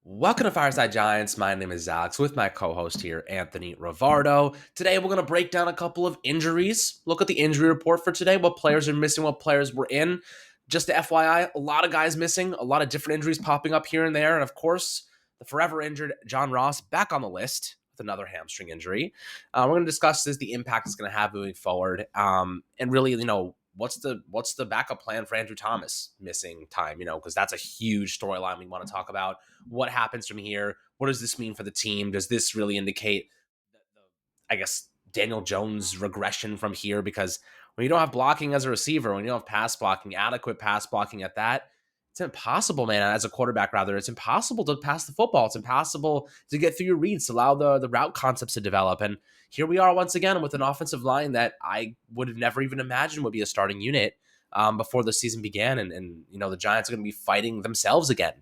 Welcome to Fireside Giants. My name is Alex with my co-host here, Anthony Rivardo. Today, we're going to break down a couple of injuries, look at the injury report for today, what players are missing, what players were in. Just to FYI, a lot of guys missing, a lot of different injuries popping up here and there. And of course, the forever injured John Ross back on the list with another hamstring injury. We're going to discuss the impact it's going to have moving forward. And really, what's the backup plan for Andrew Thomas missing time, because that's a huge storyline we want to talk about. What happens from here? What does this mean for the team? Does this really indicate, I guess, Daniel Jones' regression from here? Because when you don't have blocking as a receiver, when you don't have pass blocking, adequate pass blocking at that, it's impossible, man, as a quarterback, rather. It's impossible to pass the football. It's impossible to get through your reads, to allow the route concepts to develop. And here we are once again with an offensive line that I would have never even imagined would be a starting unit before the season began. And the Giants are going to be fighting themselves again.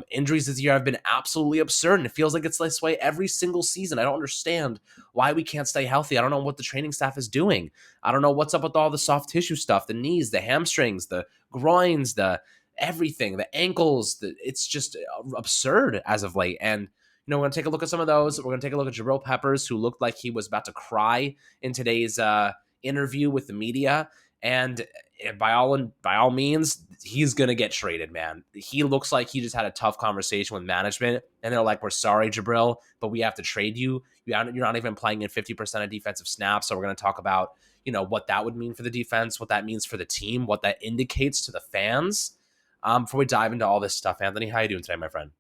Injuries this year have been absolutely absurd, and it feels like it's this way every single season. I don't understand why we can't stay healthy. I don't know what the training staff is doing. I don't know what's up with all the soft tissue stuff, the knees, the hamstrings, the groins, the everything, the ankles. It's just absurd as of late. And we're going to take a look at some of those. We're going to take a look at Jabril Peppers, who looked like he was about to cry in today's interview with the media. And by all means, he's going to get traded, man. He looks like he just had a tough conversation with management, and they're like, we're sorry, Jabril, but we have to trade you. You're not even playing in 50% of defensive snaps, so we're going to talk about, what that would mean for the defense, what that means for the team, what that indicates to the fans. Before we dive into all this stuff, Anthony, how you doing today, my friend?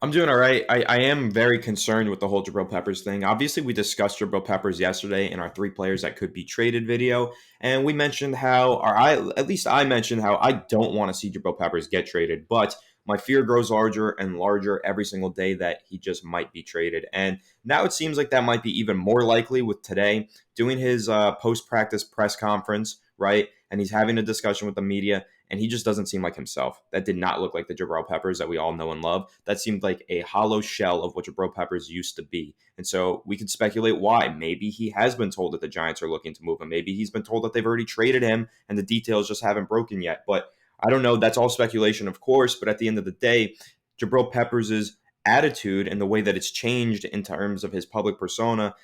I'm doing all right. I am very concerned with the whole Jabril Peppers thing. Obviously, we discussed Jabril Peppers yesterday in our three players that could be traded video, and we mentioned at least I mentioned how I don't want to see Jabril Peppers get traded, but my fear grows larger and larger every single day that he just might be traded. And now it seems like that might be even more likely with today doing his post-practice press conference, right? And he's having a discussion with the media, and he just doesn't seem like himself. That did not look like the Jabril Peppers that we all know and love. That seemed like a hollow shell of what Jabril Peppers used to be. And so we could speculate why. Maybe he has been told that the Giants are looking to move him. Maybe he's been told that they've already traded him and the details just haven't broken yet. But I don't know. That's all speculation, of course. But at the end of the day, Jabril Peppers' attitude and the way that it's changed in terms of his public persona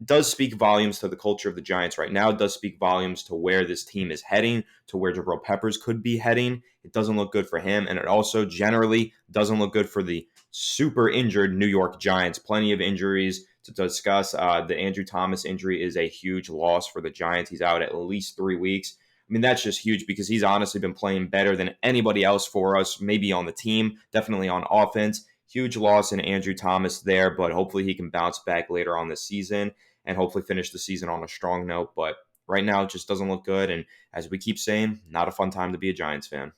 does speak volumes to the culture of the Giants right now. It does speak volumes to where this team is heading, to where Jabril Peppers could be heading. It doesn't look good for him, and it also generally doesn't look good for the super injured New York Giants. Plenty of injuries to discuss. The Andrew Thomas injury is a huge loss for the Giants. He's out at least 3 weeks. I mean, that's just huge because he's honestly been playing better than anybody else for us, maybe on the team, definitely on offense. Huge loss in Andrew Thomas there, but hopefully he can bounce back later on this season and hopefully finish the season on a strong note. But right now, it just doesn't look good. And as we keep saying, not a fun time to be a Giants fan.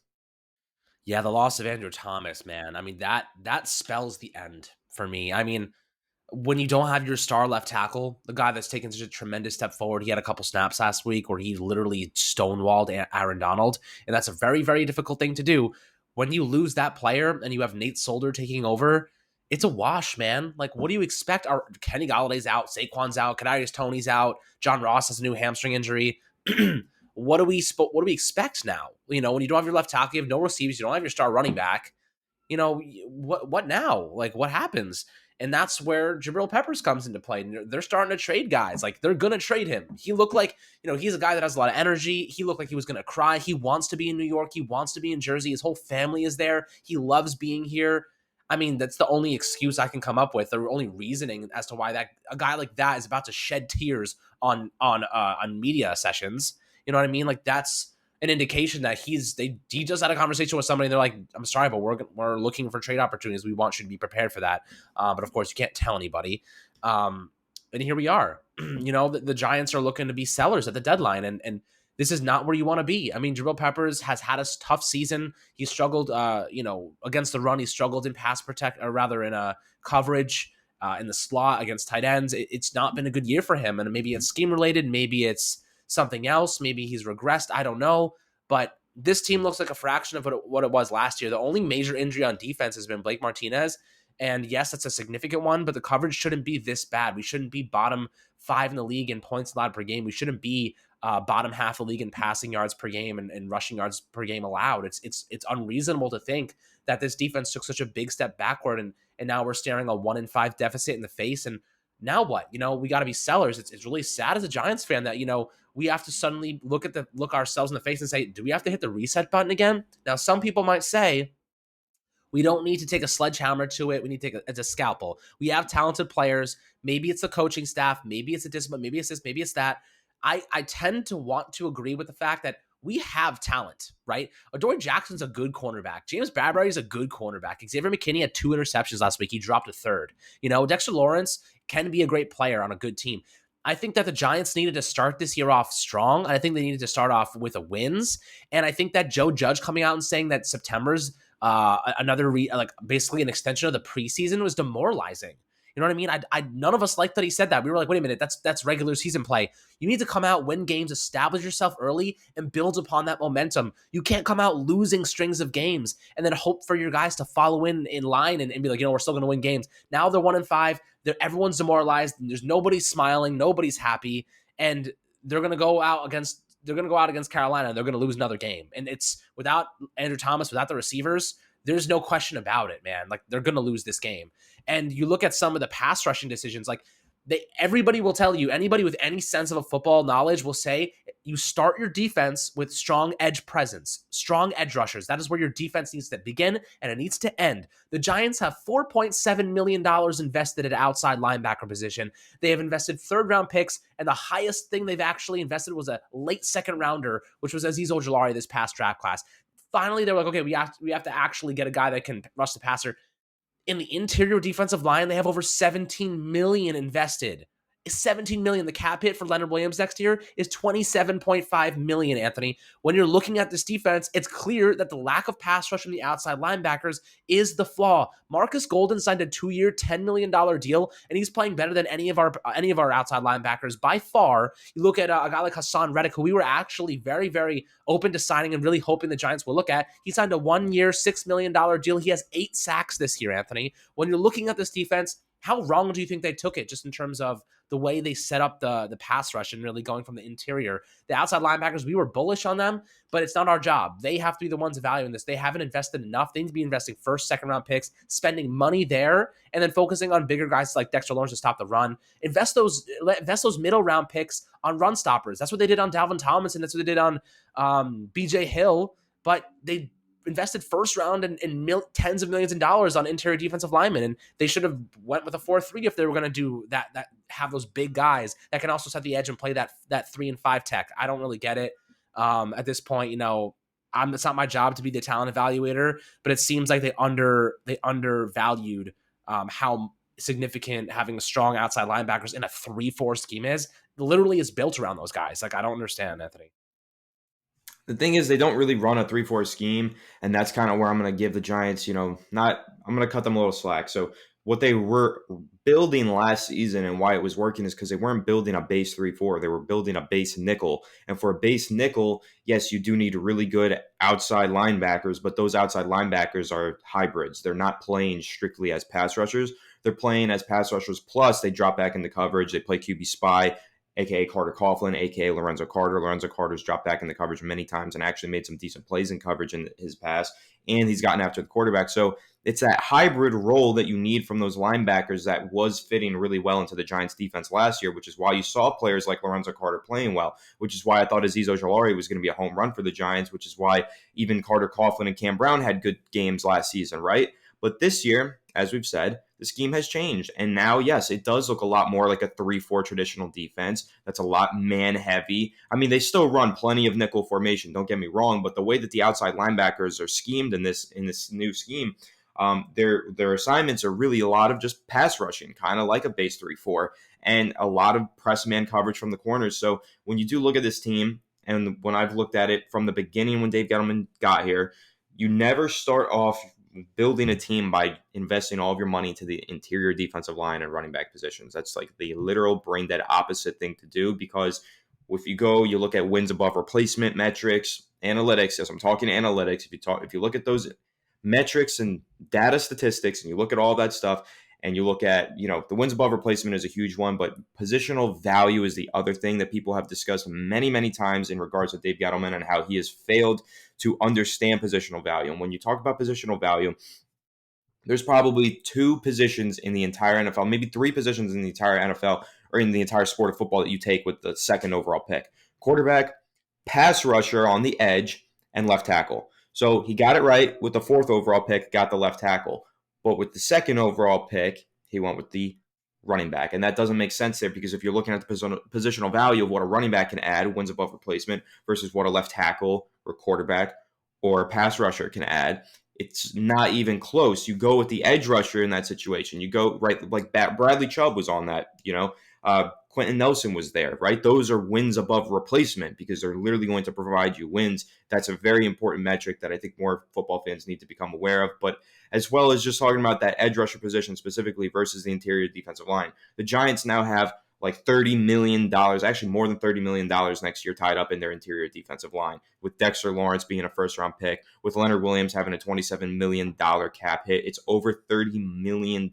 Yeah, the loss of Andrew Thomas, man. I mean, that spells the end for me. I mean, when you don't have your star left tackle, the guy that's taken such a tremendous step forward, he had a couple snaps last week where he literally stonewalled Aaron Donald, and that's a very, very difficult thing to do. When you lose that player and you have Nate Solder taking over, it's a wash, man. Like, what do you expect? Kenny Galladay's out, Saquon's out, Kadarius Toney's out, John Ross has a new hamstring injury. What do we expect now? When you don't have your left tackle, you have no receivers, you don't have your star running back. What now? Like, what happens? And that's where Jabril Peppers comes into play. They're starting to trade guys. Like, they're going to trade him. He looked like, he's a guy that has a lot of energy. He looked like he was going to cry. He wants to be in New York. He wants to be in Jersey. His whole family is there. He loves being here. I mean, that's the only excuse I can come up with, the only reasoning as to why a guy like that is about to shed tears on media sessions. You know what I mean? Like, that's an indication that he just had a conversation with somebody and they're like, I'm sorry, but we're looking for trade opportunities. We want you to be prepared for that. But of course you can't tell anybody. And here we are. The Giants are looking to be sellers at the deadline, and this is not where you want to be. I mean, Jabril Peppers has had a tough season. He struggled, against the run. He struggled in pass protect, or rather in coverage, in the slot against tight ends. It's not been a good year for him, and maybe it's scheme related. Maybe it's something else. Maybe he's regressed. I don't know. But this team looks like a fraction of what it was last year. The only major injury on defense has been Blake Martinez. And yes, it's a significant one, but the coverage shouldn't be this bad. We shouldn't be bottom 5 in the league in points allowed per game. We shouldn't be bottom half of the league in passing yards per game and rushing yards per game allowed. It's unreasonable to think that this defense took such a big step backward, and now we're staring a 1-5 deficit in the face. And now what? We got to be sellers. It's really sad as a Giants fan that we have to suddenly look ourselves in the face and say, do we have to hit the reset button again? Now, some people might say, we don't need to take a sledgehammer to it. We need to take it's a scalpel. We have talented players. Maybe it's the coaching staff. Maybe it's a discipline. Maybe it's this. Maybe it's that. I tend to want to agree with the fact that we have talent, right? Adoree Jackson's a good cornerback. James Bradbury's a good cornerback. Xavier McKinney had 2 interceptions last week. He dropped a third. Dexter Lawrence can be a great player on a good team. I think that the Giants needed to start this year off strong. And I think they needed to start off with a wins. And I think that Joe Judge coming out and saying that September's basically an extension of the preseason was demoralizing. You know what I mean? None of us liked that he said that. We were like, wait a minute, that's regular season play. You need to come out, win games, establish yourself early, and build upon that momentum. You can't come out losing strings of games and then hope for your guys to follow in line and be like, we're still going to win games. Now they're 1-5. Everyone's demoralized. There's nobody smiling. Nobody's happy. And they're going to go out against Carolina, and they're going to lose another game. And it's without Andrew Thomas, without the receivers, there's no question about it, man. Like, they're going to lose this game. And you look at some of the pass rushing decisions, like everybody will tell you, anybody with any sense of a football knowledge will say, you start your defense with strong edge presence, strong edge rushers. That is where your defense needs to begin and it needs to end. The Giants have $4.7 million invested at outside linebacker position. They have invested 3rd-round picks, and the highest thing they've actually invested was a late 2nd rounder, which was Azeez Ojulari this past draft class. Finally, they're like, okay, we have to actually get a guy that can rush the passer. In the interior defensive line, they have over $17 million invested. $17 million. The cap hit for Leonard Williams next year is $27.5 million, Anthony. When you're looking at this defense, it's clear that the lack of pass rush from the outside linebackers is the flaw. Marcus Golden signed a 2-year, $10 million deal, and he's playing better than any of our outside linebackers by far. You look at a guy like Hassan Reddick, who we were actually very, very open to signing and really hoping the Giants will look at. He signed a 1-year, $6 million deal. He has 8 sacks this year, Anthony. When you're looking at this defense, how wrong do you think they took it just in terms of the way they set up the pass rush and really going from the interior? The outside linebackers, we were bullish on them, but it's not our job. They have to be the ones evaluating this. They haven't invested enough. They need to be investing 1st, 2nd-round picks, spending money there, and then focusing on bigger guys like Dexter Lawrence to stop the run. Invest those middle-round picks on run stoppers. That's what they did on Dalvin Tomlinson. That's what they did on BJ Hill, but they invested 1st round and tens of millions of dollars on interior defensive linemen, and they should have went with a 4-3 if they were going to do that have those big guys that can also set the edge and play that 3 and 5 tech. I don't really get it at this point. It's not my job to be the talent evaluator, but it seems like they undervalued how significant having a strong outside linebackers in a 3-4 scheme is. Literally is built around those guys. Like, I don't understand, Anthony. The thing is, they don't really run a 3-4 scheme, and that's kind of where I'm going to give the Giants, I'm going to cut them a little slack. So what they were building last season and why it was working is because they weren't building a base 3-4. They were building a base nickel. And for a base nickel, yes, you do need really good outside linebackers, but those outside linebackers are hybrids. They're not playing strictly as pass rushers. They're playing as pass rushers, plus they drop back into coverage. They play QB spy, a.k.a. Carter Coughlin, a.k.a. Lorenzo Carter. Lorenzo Carter's dropped back in the coverage many times and actually made some decent plays in coverage in his pass, and he's gotten after the quarterback. So it's that hybrid role that you need from those linebackers that was fitting really well into the Giants' defense last year, which is why you saw players like Lorenzo Carter playing well, which is why I thought Azeez Ojulari was going to be a home run for the Giants, which is why even Carter Coughlin and Cam Brown had good games last season, right? But this year, as we've said, the scheme has changed. And now, yes, it does look a lot more like a 3-4 traditional defense. That's a lot man-heavy. I mean, they still run plenty of nickel formation, don't get me wrong, but the way that the outside linebackers are schemed in this new scheme, their assignments are really a lot of just pass rushing, kind of like a base 3-4, and a lot of press man coverage from the corners. So when you do look at this team, and when I've looked at it from the beginning when Dave Gettleman got here, you never start off building a team by investing all of your money into the interior defensive line and running back positions. That's like the literal brain dead opposite thing to do, because if you look at wins above replacement metrics, analytics, as I'm talking analytics, if you look at those metrics and data statistics and you look at all that stuff, And you look at, the wins above replacement is a huge one, but positional value is the other thing that people have discussed many, many times in regards to Dave Gettleman and how he has failed to understand positional value. And when you talk about positional value, there's probably two positions in the entire NFL, maybe three positions in the entire NFL or in the entire sport of football that you take with the second overall pick: quarterback, pass rusher on the edge, and left tackle. So he got it right with the fourth overall pick, got the left tackle. But with the second overall pick, he went with the running back. And that doesn't make sense there, because if you're looking at the positional value of what a running back can add, wins above replacement, versus what a left tackle or quarterback or a pass rusher can add, it's not even close. You go with the edge rusher in that situation. You go right, like Bradley Chubb was on that, Quentin Nelson was there, right? Those are wins above replacement, because they're literally going to provide you wins. That's a very important metric that I think more football fans need to become aware of. But as well as just talking about that edge rusher position specifically versus the interior defensive line, the Giants now have like $30 million, actually more than $30 million next year tied up in their interior defensive line, with Dexter Lawrence being a first-round pick, with Leonard Williams having a $27 million cap hit. It's over $30 million.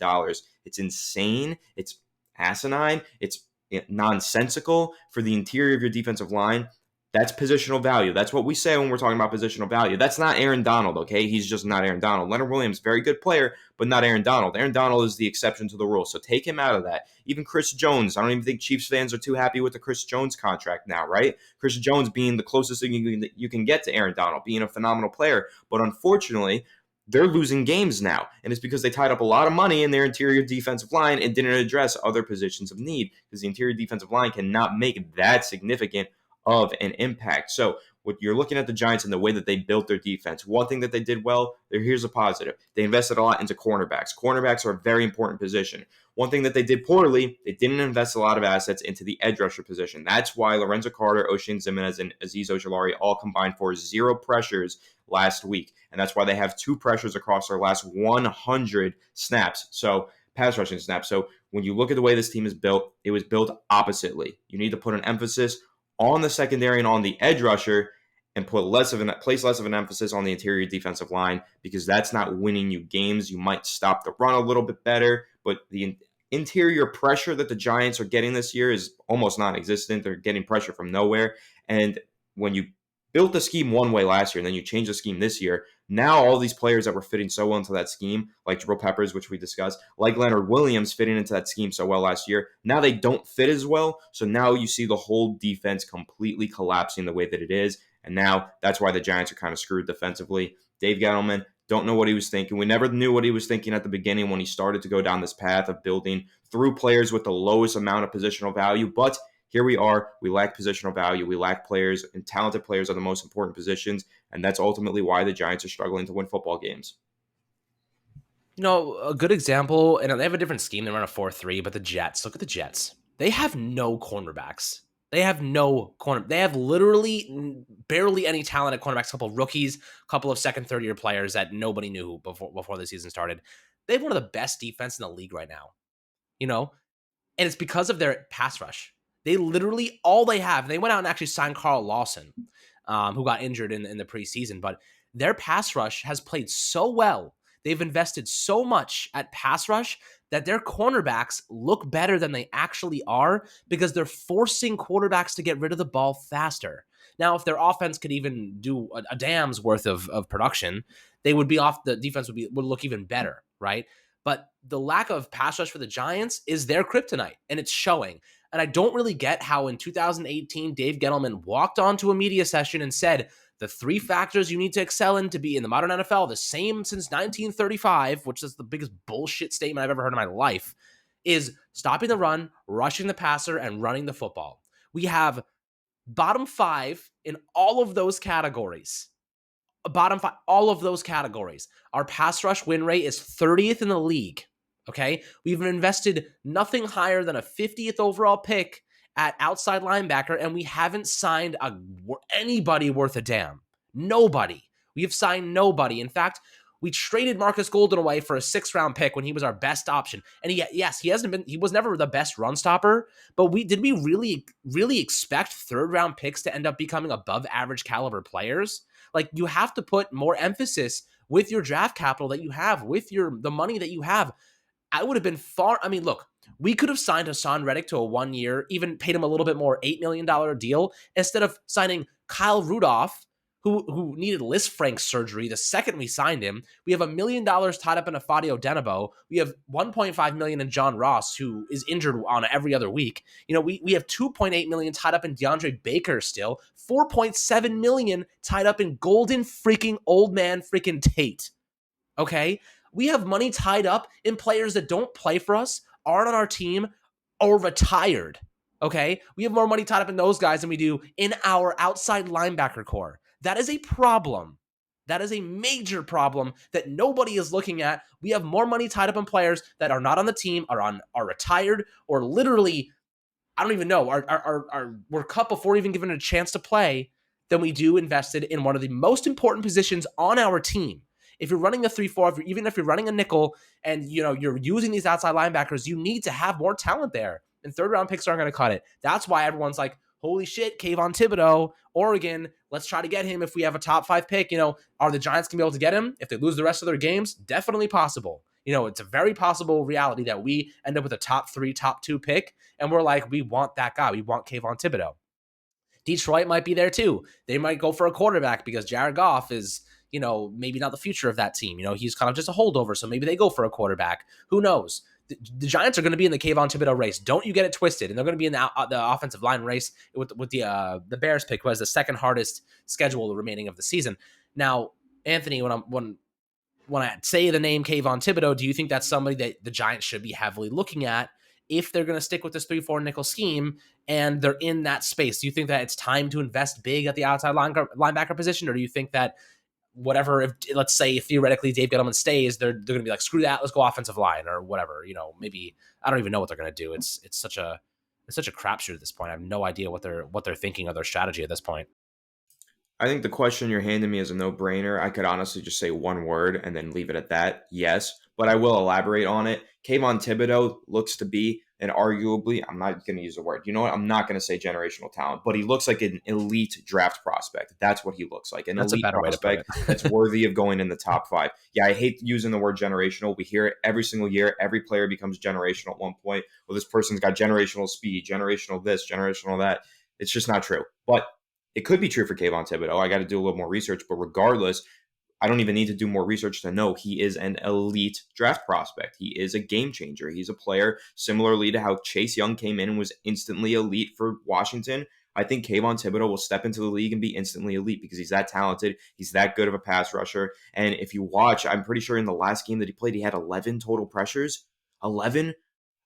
It's insane. It's asinine. It's nonsensical for the interior of your defensive line. That's positional value. That's what we say when we're talking about positional value. That's not Aaron Donald, okay? He's just not Aaron Donald. Leonard Williams, very good player, but not Aaron Donald. Aaron Donald is the exception to the rule, so take him out of that. Even Chris Jones, I don't even think Chiefs fans are too happy with the Chris Jones contract now, right? Chris Jones being the closest thing you can get to Aaron Donald, being a phenomenal player. But unfortunately, they're losing games now, and it's because they tied up a lot of money in their interior defensive line and didn't address other positions of need, because the interior defensive line cannot make that significant of an impact. So what you're looking at the Giants and the way that they built their defense, one thing that they did well, here's a positive. They invested a lot into cornerbacks. Cornerbacks are a very important position. One thing that they did poorly, they didn't invest a lot of assets into the edge rusher position. That's why Lorenzo Carter, Oshane Ximines, and Azeez Ojulari all combined for 0 pressures last week. And that's why they have 2 pressures across their last 100 snaps. So pass rushing snaps. So when you look at the way this team is built, it was built oppositely. You need to put an emphasis on the secondary and on the edge rusher, and place less of an emphasis on the interior defensive line, because that's not winning you games. You might stop the run a little bit better, but the interior pressure that the Giants are getting this year is almost non-existent. They're getting pressure from nowhere. And when you built the scheme one way last year and then you change the scheme this year, now all these players that were fitting so well into that scheme, like Jabril Peppers, which we discussed, like Leonard Williams fitting into that scheme so well last year, now they don't fit as well. So now you see the whole defense completely collapsing the way that it is. And now that's why the Giants are kind of screwed defensively. Dave Gettleman, don't know what he was thinking. We never knew what he was thinking at the beginning when he started to go down this path of building through players with the lowest amount of positional value. But here we are. We lack positional value. We lack players, and talented players are the most important positions. And that's ultimately why the Giants are struggling to win football games. A good example, and they have a different scheme. They run a 4-3, but the Jets, look at the Jets. They have no cornerbacks. They have literally barely any talent at cornerbacks, a couple of rookies, a couple of second, third year players that nobody knew before the season started. They have one of the best defense in the league right now, and it's because of their pass rush. They literally, all they have, they went out and actually signed Carl Lawson, who got injured in the preseason, but their pass rush has played so well. They've invested so much at pass rush that their cornerbacks look better than they actually are, because they're forcing quarterbacks to get rid of the ball faster. Now, if their offense could even do a damn's worth of production, they would be off. The defense would look even better, right? But the lack of pass rush for the Giants is their kryptonite, and it's showing. And I don't really get how in 2018, Dave Gettleman walked onto a media session and said, the 3 factors you need to excel in to be in the modern NFL, the same since 1935, which is the biggest bullshit statement I've ever heard in my life, is stopping the run, rushing the passer, and running the football. We have bottom 5 in all of those categories. Bottom 5, all of those categories. Our pass rush win rate is 30th in the league. Okay? We've invested nothing higher than a 50th overall pick at outside linebacker, and we haven't signed anybody worth a damn. Nobody. We have signed nobody. In fact, we traded Marcus Golden away for a 6th-round pick when he was our best option. And he was never the best run stopper, but did we really, really expect 3rd-round picks to end up becoming above average caliber players? Like, you have to put more emphasis with your draft capital that you have, with the money that you have. I would have been far. I mean, look, we could have signed Hassan Reddick to a 1 year, even paid him a little bit more, $8 million deal, instead of signing Kyle Rudolph, who needed Liz Frank surgery the second we signed him. We have $1 million tied up in Afadio Denebo. We have $1.5 million in John Ross, who is injured on every other week. We have $2.8 million tied up in DeAndre Baker still, $4.7 million tied up in golden freaking old man freaking Tate. Okay? We have money tied up in players that don't play for us, aren't on our team, or retired. Okay? We have more money tied up in those guys than we do in our outside linebacker core. That is a problem. That is a major problem that nobody is looking at. We have more money tied up in players that are not on the team, are retired, or literally, I don't even know, were cut before even given a chance to play, than we do invested in one of the most important positions on our team. If you're running a 3-4, even if you're running a nickel and you're using these outside linebackers, you need to have more talent there. And third round picks aren't going to cut it. That's why everyone's like, holy shit, Kaivon Thibodeau, Oregon, let's try to get him if we have a top 5 pick. Are the Giants going to be able to get him if they lose the rest of their games? Definitely possible. It's a very possible reality that we end up with a top 3, top 2 pick, and we're like, we want that guy. We want Kaivon Thibodeau. Detroit might be there too. They might go for a quarterback because Jared Goff is, maybe not the future of that team. He's kind of just a holdover, so maybe they go for a quarterback. Who knows? The Giants are going to be in the Kaivon Thibodeau race. Don't you get it twisted. And they're going to be in the offensive line race with the Bears pick, who has the second hardest schedule the remaining of the season. Now, Anthony, when I say the name Kaivon Thibodeau, do you think that's somebody that the Giants should be heavily looking at if they're going to stick with this 3-4 nickel scheme and they're in that space? Do you think that it's time to invest big at the outside linebacker position, or do you think that whatever, if let's say theoretically Dave Gettleman stays, they're going to be like, screw that, let's go offensive line or whatever? Maybe I don't even know what they're going to do. It's such a crapshoot at this point. I have no idea what they're thinking of their strategy at this point. I think the question you're handing me is a no-brainer. I could honestly just say one word and then leave it at that. Yes, but I will elaborate on it. Kaivon Thibodeau looks to be an arguably, I'm not going to use the word. You know what? I'm not going to say generational talent, but he looks like an elite draft prospect. That's what he looks like. That's elite prospect that's worthy of going in the top 5. Yeah, I hate using the word generational. We hear it every single year. Every player becomes generational at one point. Well, this person's got generational speed, generational this, generational that. It's just not true. But it could be true for Kaivon Thibodeau. I got to do a little more research, but regardless, I don't even need to do more research to know he is an elite draft prospect. He is a game changer. He's a player similarly to how Chase Young came in and was instantly elite for Washington. I think Kaivon Thibodeau will step into the league and be instantly elite because he's that talented. He's that good of a pass rusher. And if you watch, I'm pretty sure in the last game that he played, he had 11 total pressures. 11?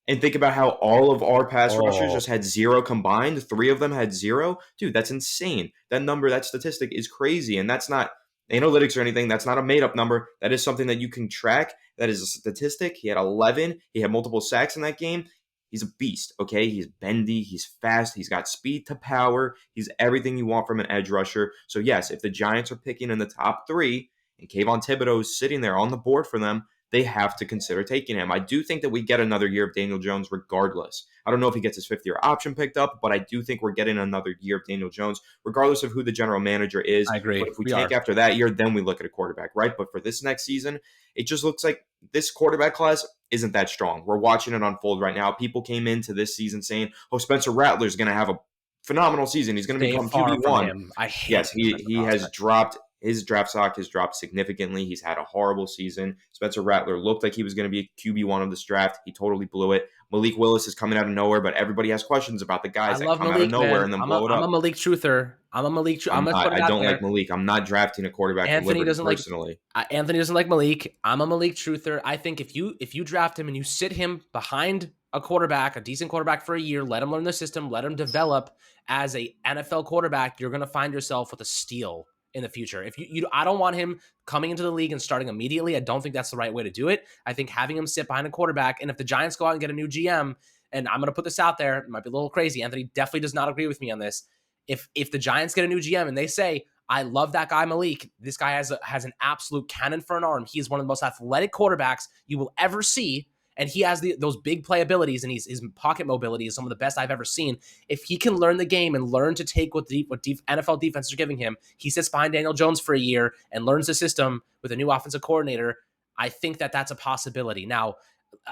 And think about how all of our pass rushers just had 0 combined. 3 of them had 0. Dude, that's insane. That number, that statistic is crazy. And that's not analytics or anything. That's not a made-up number. That is something that you can track. That is a statistic. He had 11. He had multiple sacks in that game. He's a beast, okay? He's bendy. He's fast. He's got speed to power. He's everything you want from an edge rusher. So, yes, if the Giants are picking in the top 3 and Kaivon Thibodeau is sitting there on the board for them, they have to consider taking him. I do think that we get another year of Daniel Jones regardless. I don't know if he gets his 5th-year option picked up, but I do think we're getting another year of Daniel Jones regardless of who the general manager is. I agree. But if we take after that year, then we look at a quarterback, right? But for this next season, it just looks like this quarterback class isn't that strong. We're watching it unfold right now. People came into this season saying, oh, Spencer Rattler's going to have a phenomenal season. He's going to become QB1. I hate yes, he has dropped. His draft stock has dropped significantly. He's had a horrible season. Spencer Rattler looked like he was going to be QB1 of this draft. He totally blew it. Malik Willis is coming out of nowhere, but everybody has questions about the guys that come out of nowhere and then blow it up. I'm a Malik truther. I don't like Malik. I'm not drafting a quarterback. Anthony doesn't personally. Anthony doesn't like Malik. I'm a Malik truther. I think if you draft him and you sit him behind a quarterback, a decent quarterback for a year, let him learn the system, let him develop as a NFL quarterback, you're going to find yourself with a steal in the future. If I don't want him coming into the league and starting immediately. I don't think that's the right way to do it. I think having him sit behind a quarterback, and if the Giants go out and get a new GM, and I'm going to put this out there, it might be a little crazy. Anthony definitely does not agree with me on this. If the Giants get a new GM and they say, I love that guy Malik, this guy has an absolute cannon for an arm. He is one of the most athletic quarterbacks you will ever see. And he has those big play abilities, and his pocket mobility is some of the best I've ever seen. If he can learn the game and learn to take what NFL defenses are giving him, he sits behind Daniel Jones for a year and learns the system with a new offensive coordinator. I think that that's a possibility. Now,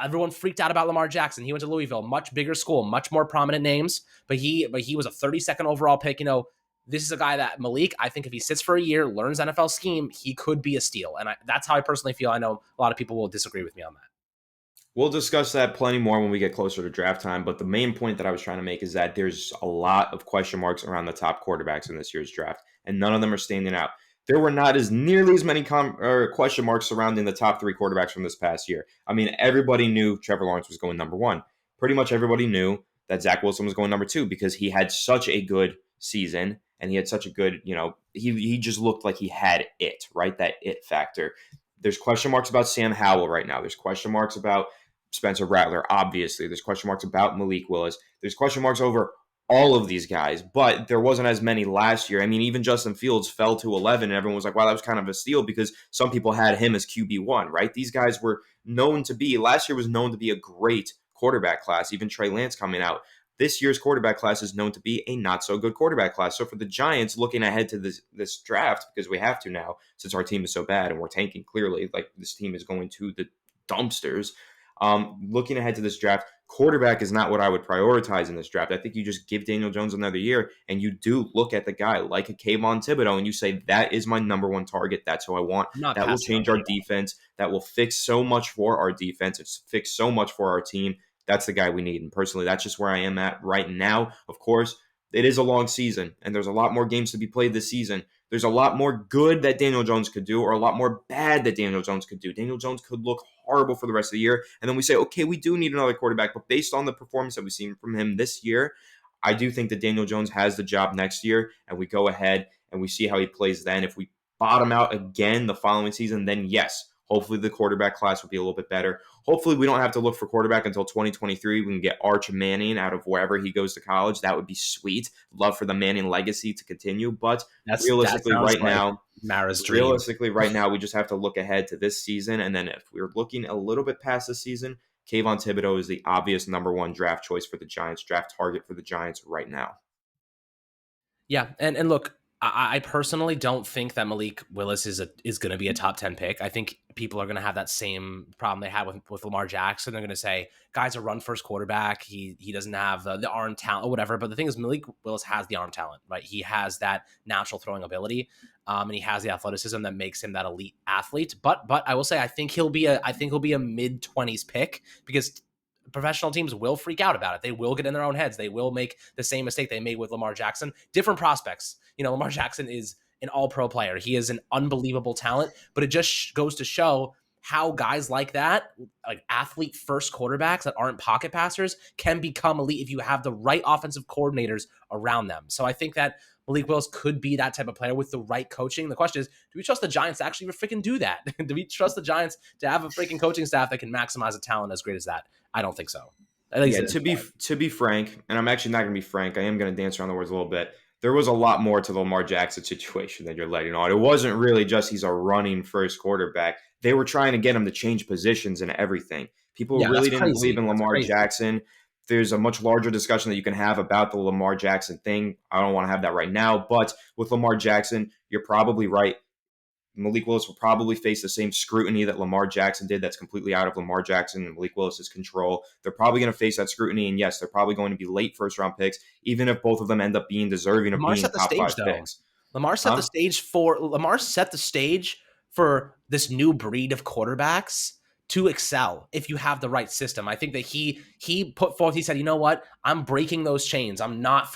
Everyone freaked out about Lamar Jackson. He went to Louisville, much bigger school, much more prominent names, but he was a 32nd overall pick. This is a guy that Malik, I think if he sits for a year, learns NFL scheme, he could be a steal. And that's how I personally feel. I know a lot of people will disagree with me on that. We'll discuss that plenty more when we get closer to draft time. But the main point that I was trying to make is that there's a lot of question marks around the top quarterbacks in this year's draft, and none of them are standing out. There were not as nearly as many question marks surrounding the top 3 quarterbacks from this past year. I mean, everybody knew Trevor Lawrence was going number 1. Pretty much everybody knew that Zach Wilson was going number 2 because he had such a good season and he had such a good, he just looked like he had it, right? That it factor. There's question marks about Sam Howell right now. There's question marks about Spencer Rattler, obviously. There's question marks about Malik Willis. There's question marks over all of these guys, but there wasn't as many last year. I mean, even Justin Fields fell to 11, and everyone was like, wow, that was kind of a steal because some people had him as QB1, right? These guys were last year was known to be a great quarterback class, even Trey Lance coming out. This year's quarterback class is known to be a not-so-good quarterback class. So for the Giants, looking ahead to this draft, because we have to now, since our team is so bad and we're tanking clearly, like this team is going to the dumpsters. Looking ahead to this draft, quarterback is not what I would prioritize in this draft. I think you just give Daniel Jones another year and you do look at the guy like a Kaivon Thibodeau and you say, that is my number 1 target. That's who I want. That will change our defense. That will fix so much for our defense. It's fixed so much for our team. That's the guy we need. And personally, that's just where I am at right now. Of course, it is a long season and there's a lot more games to be played this season. There's a lot more good that Daniel Jones could do or a lot more bad that Daniel Jones could do. Daniel Jones could look horrible for the rest of the year. And then we say, okay, we do need another quarterback. But based on the performance that we've seen from him this year, I do think that Daniel Jones has the job next year. And we go ahead and we see how he plays then. If we bottom out again the following season, then yes, hopefully the quarterback class will be a little bit better. Hopefully we don't have to look for quarterback until 2023. We can get Arch Manning out of wherever he goes to college. That would be sweet. Love for the Manning legacy to continue. But realistically right now, we just have to look ahead to this season. And then if we're looking a little bit past this season, Kaivon Thibodeau is the obvious number 1 draft choice for the Giants, draft target for the Giants right now. Yeah, and look, I personally don't think that Malik Willis is going to be a top 10 pick. I think people are going to have that same problem they had with Lamar Jackson. They're going to say, guy's a run-first quarterback. He doesn't have the arm talent or whatever. But the thing is, Malik Willis has the arm talent, right? He has that natural throwing ability, and he has the athleticism that makes him that elite athlete. But I will say, I think he'll be a mid-20s pick because professional teams will freak out about it. They will get in their own heads. They will make the same mistake they made with Lamar Jackson. Different prospects. Lamar Jackson is an all-pro player. He is an unbelievable talent, but it just goes to show how guys like that, like athlete-first quarterbacks that aren't pocket passers, can become elite if you have the right offensive coordinators around them. So I think that Malik Willis could be that type of player with the right coaching. The question is, do we trust the Giants to actually freaking do that? Do we trust the Giants to have a freaking coaching staff that can maximize a talent as great as that? I don't think so. To be frank, and I'm actually not going to be frank, I am going to dance around the words a little bit. There was a lot more to the Lamar Jackson situation than you're letting on. It wasn't really just he's a running first quarterback. They were trying to get him to change positions and everything. People really didn't believe in Lamar Jackson. There's a much larger discussion that you can have about the Lamar Jackson thing. I don't want to have that right now, but with Lamar Jackson, you're probably right. Malik Willis will probably face the same scrutiny that Lamar Jackson did. That's completely out of Lamar Jackson and Malik Willis's control. They're probably going to face that scrutiny, and yes, they're probably going to be late first-round picks, even if both of them end up being deserving of being top 5 picks. Lamar set the stage for this new breed of quarterbacks to excel if you have the right system. I think that he put forth, he said, you know what? I'm breaking those chains. I'm not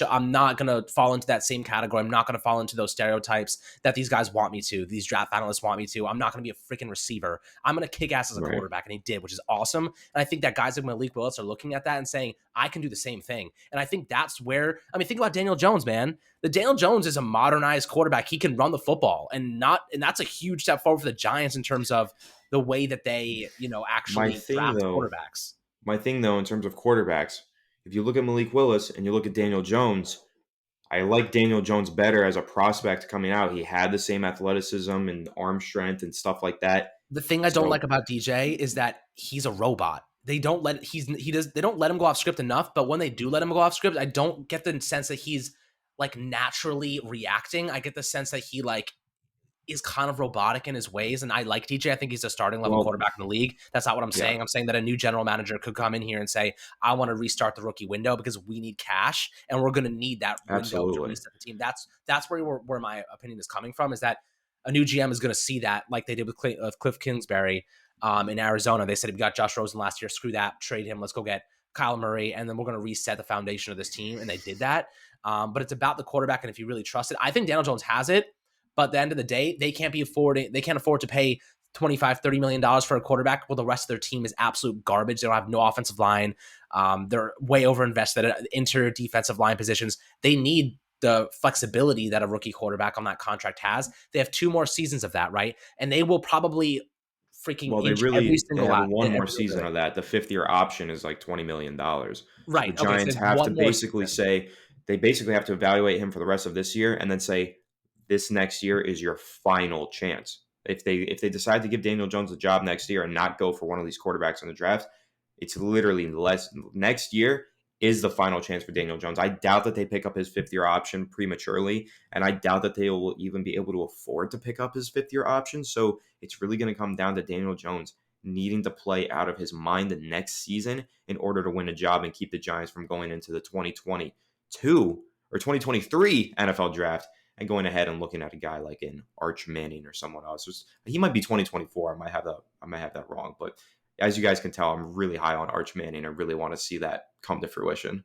I'm not going to fall into that same category. I'm not going to fall into those stereotypes that these guys want me to, these draft analysts want me to. I'm not going to be a freaking receiver. I'm going to kick ass as a quarterback. And he did, which is awesome. And I think that guys like Malik Willis are looking at that and saying, I can do the same thing. And I think that's where, think about Daniel Jones, man. The Daniel Jones is a modernized quarterback. He can run the football and that's a huge step forward for the Giants in terms of the way that they, actually draft quarterbacks. My thing, though, in terms of quarterbacks, if you look at Malik Willis and you look at Daniel Jones, I like Daniel Jones better as a prospect coming out. He had the same athleticism and arm strength and stuff like that. The thing I don't like about DJ is that he's a robot. They don't let they don't let him go off script enough, but when they do let him go off script, I don't get the sense that he's like naturally reacting. I get the sense that he is kind of robotic in his ways. And I like DJ. I think he's a starting level Well, quarterback in the league. That's not what I'm yeah, saying. I'm saying that a new general manager could come in here and say, I want to restart the rookie window because we need cash and we're going to need that window to absolutely. reset the team. That's where my opinion is coming from, is that a new GM is going to see that, like they did with Cliff Kingsbury in Arizona. They said, we got Josh Rosen last year. Screw that. Trade him. Let's go get Kyle Murray. And then we're going to reset the foundation of this team. And they did that. But it's about the quarterback. And if you really trust it, I think Daniel Jones has it. But at the end of the day, they can't afford to pay $25-30 million for a quarterback. Well, the rest of their team is absolute garbage. They don't have no offensive line. They're way overinvested at interior defensive line positions. They need the flexibility that a rookie quarterback on that contract has. They have 2 more seasons of that, right? And they will probably freaking Well, inch every they single have out. one more Every single season bit. of that. The fifth-year option is like $20 million. So the Right. Okay. So Giants they have have to one more basically season. say they basically have to evaluate him for the rest of this year and then say this next year is your final chance. If they decide to give Daniel Jones a job next year and not go for one of these quarterbacks in the draft, it's literally less next year is the final chance for Daniel Jones. I doubt that they pick up his fifth-year option prematurely, and I doubt that they will even be able to afford to pick up his fifth-year option. So it's really going to come down to Daniel Jones needing to play out of his mind the next season in order to win a job and keep the Giants from going into the 2022 or 2023 NFL draft and going ahead and looking at a guy like an Arch Manning or someone else. He might be 2024. I might have that wrong, but as you guys can tell, I'm really high on Arch Manning. I really want to see that come to fruition.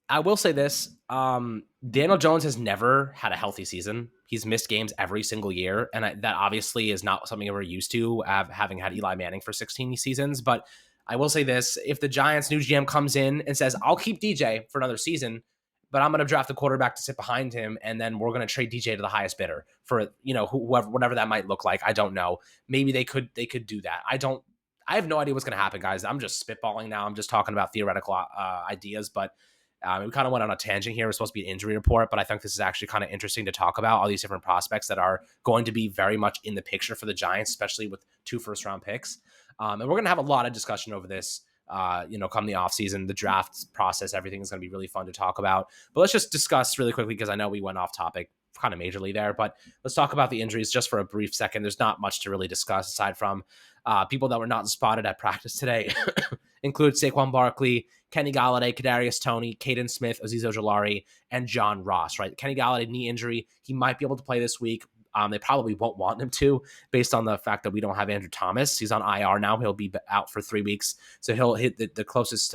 I will say this. Daniel Jones has never had a healthy season. He's missed games every single year. And that obviously is not something we're used to, having had Eli Manning for 16 seasons. But I will say this. If the Giants' new GM comes in and says, I'll keep DJ for another season, but I'm going to draft a quarterback to sit behind him, and then we're going to trade DJ to the highest bidder for, whoever, whatever that might look like. I don't know. Maybe they could do that. I have no idea what's going to happen, guys. I'm just spitballing now. I'm just talking about theoretical ideas, but we kind of went on a tangent here. It was supposed to be an injury report, but I think this is actually kind of interesting to talk about all these different prospects that are going to be very much in the picture for the Giants, especially with 2 first-round picks. And we're going to have a lot of discussion over this, come the offseason, the draft process, everything is going to be really fun to talk about. But let's just discuss really quickly, because I know we went off topic kind of majorly there, but let's talk about the injuries just for a brief second. There's not much to really discuss aside from people that were not spotted at practice today. Include Saquon Barkley, Kenny Galladay, Kadarius Toney, Caden Smith, Azeez Ojulari, and John Ross, right? Kenny Galladay, knee injury. He might be able to play this week. They probably won't want him to, based on the fact that we don't have Andrew Thomas. He's on IR now. He'll be out for 3 weeks. So he'll hit the closest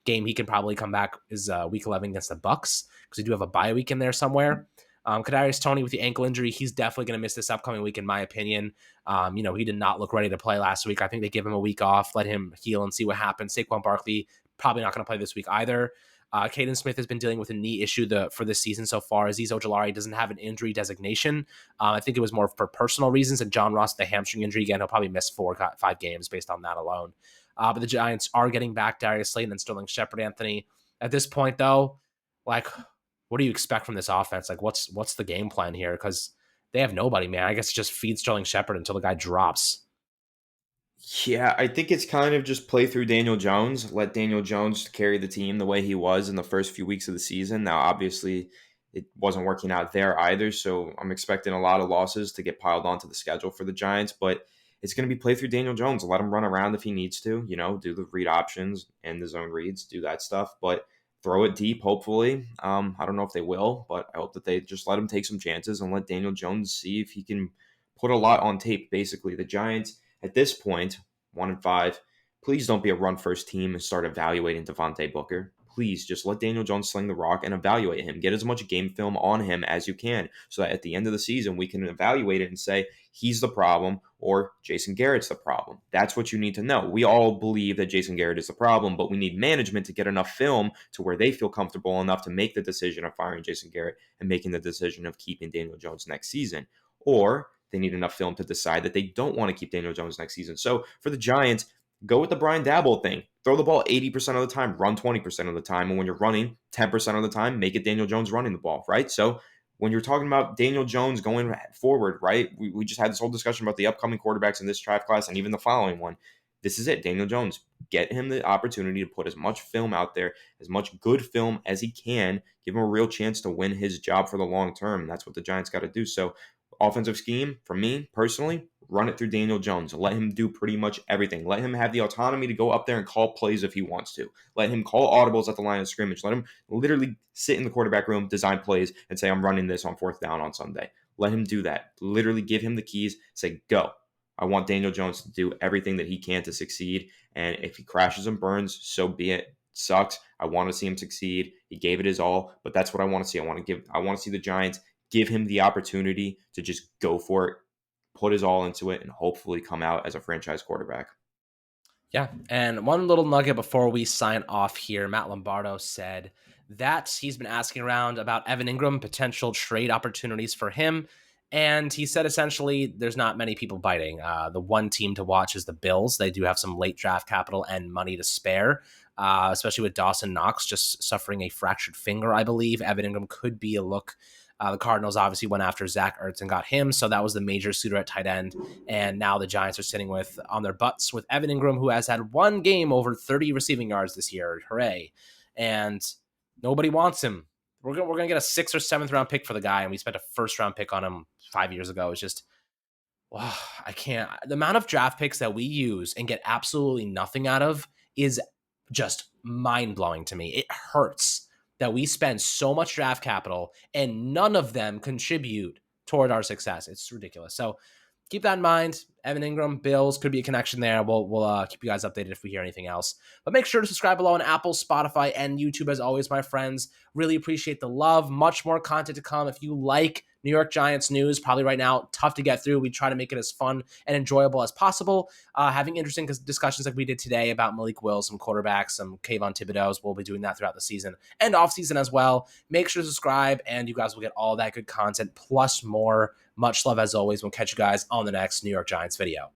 game he can probably come back is week 11 against the Bucks, because we do have a bye week in there somewhere. Kadarius Toney with the ankle injury, he's definitely going to miss this upcoming week, in my opinion. He did not look ready to play last week. I think they give him a week off, let him heal and see what happens. Saquon Barkley, probably not going to play this week either. Caden Smith has been dealing with a knee issue for this season so far. Azeez Ojulari doesn't have an injury designation. I think it was more for personal reasons. And John Ross, the hamstring injury, again, he'll probably miss 4-5 games based on that alone. But the Giants are getting back Darius Slayton and Sterling Shepard, Anthony. At this point, though, what do you expect from this offense? What's the game plan here? Because they have nobody, man. I guess just feed Sterling Shepard until the guy drops. Yeah, I think it's kind of just play through Daniel Jones, let Daniel Jones carry the team the way he was in the first few weeks of the season. Now, obviously, it wasn't working out there either, so I'm expecting a lot of losses to get piled onto the schedule for the Giants, but it's going to be play through Daniel Jones. Let him run around if he needs to, do the read options and the zone reads, do that stuff, but throw it deep, hopefully. I don't know if they will, but I hope that they just let him take some chances and let Daniel Jones see if he can put a lot on tape. Basically, the Giants at this point, 1-5, please don't be a run first team and start evaluating Devontae Booker. Please just let Daniel Jones sling the rock and evaluate him. Get as much game film on him as you can so that at the end of the season, we can evaluate it and say he's the problem or Jason Garrett's the problem. That's what you need to know. We all believe that Jason Garrett is the problem, but we need management to get enough film to where they feel comfortable enough to make the decision of firing Jason Garrett and making the decision of keeping Daniel Jones next season. Or they need enough film to decide that they don't want to keep Daniel Jones next season. So for the Giants, go with the Brian Daboll thing. Throw the ball 80% of the time, run 20% of the time. And when you're running 10% of the time, make it Daniel Jones running the ball, right? So when you're talking about Daniel Jones going forward, right? We just had this whole discussion about the upcoming quarterbacks in this draft class and even the following one. This is it. Daniel Jones, get him the opportunity to put as much film out there, as much good film as he can, give him a real chance to win his job for the long term. And that's what the Giants got to do. So offensive scheme, for me personally, run it through Daniel Jones. Let him do pretty much everything. Let him have the autonomy to go up there and call plays if he wants to. Let him call audibles at the line of scrimmage. Let him literally sit in the quarterback room, design plays, and say, I'm running this on 4th down on Sunday. Let him do that. Literally give him the keys. Say, go. I want Daniel Jones to do everything that he can to succeed. And if he crashes and burns, so be it. Sucks. I want to see him succeed. He gave it his all, but that's what I want to see. I want to see the Giants give him the opportunity to just go for it, put his all into it, and hopefully come out as a franchise quarterback. Yeah, and one little nugget before we sign off here, Matt Lombardo said that he's been asking around about Evan Engram, potential trade opportunities for him, and he said essentially there's not many people biting. The one team to watch is the Bills. They do have some late draft capital and money to spare, especially with Dawson Knox just suffering a fractured finger, I believe. Evan Engram could be a look. The Cardinals obviously went after Zach Ertz and got him, so that was the major suitor at tight end. And now the Giants are sitting on their butts with Evan Engram, who has had one game over 30 receiving yards this year. Hooray. And nobody wants him. We're going to get a 6th or 7th round pick for the guy, and we spent a 1st round pick on him 5 years ago. It's just, I can't. The amount of draft picks that we use and get absolutely nothing out of is just mind-blowing to me. It hurts that we spend so much draft capital and none of them contribute toward our success. It's ridiculous. So keep that in mind. Evan Engram, Bills, could be a connection there. We'll keep you guys updated if we hear anything else. But make sure to subscribe below on Apple, Spotify, and YouTube as always, my friends. Really appreciate the love. Much more content to come. If you like New York Giants news, probably right now, tough to get through. We try to make it as fun and enjoyable as possible. Having interesting discussions like we did today about Malik Willis, some quarterbacks, some Kaivon Thibodeaux. We'll be doing that throughout the season and off season as well. Make sure to subscribe, and you guys will get all that good content plus more. Much love as always. We'll catch you guys on the next New York Giants video.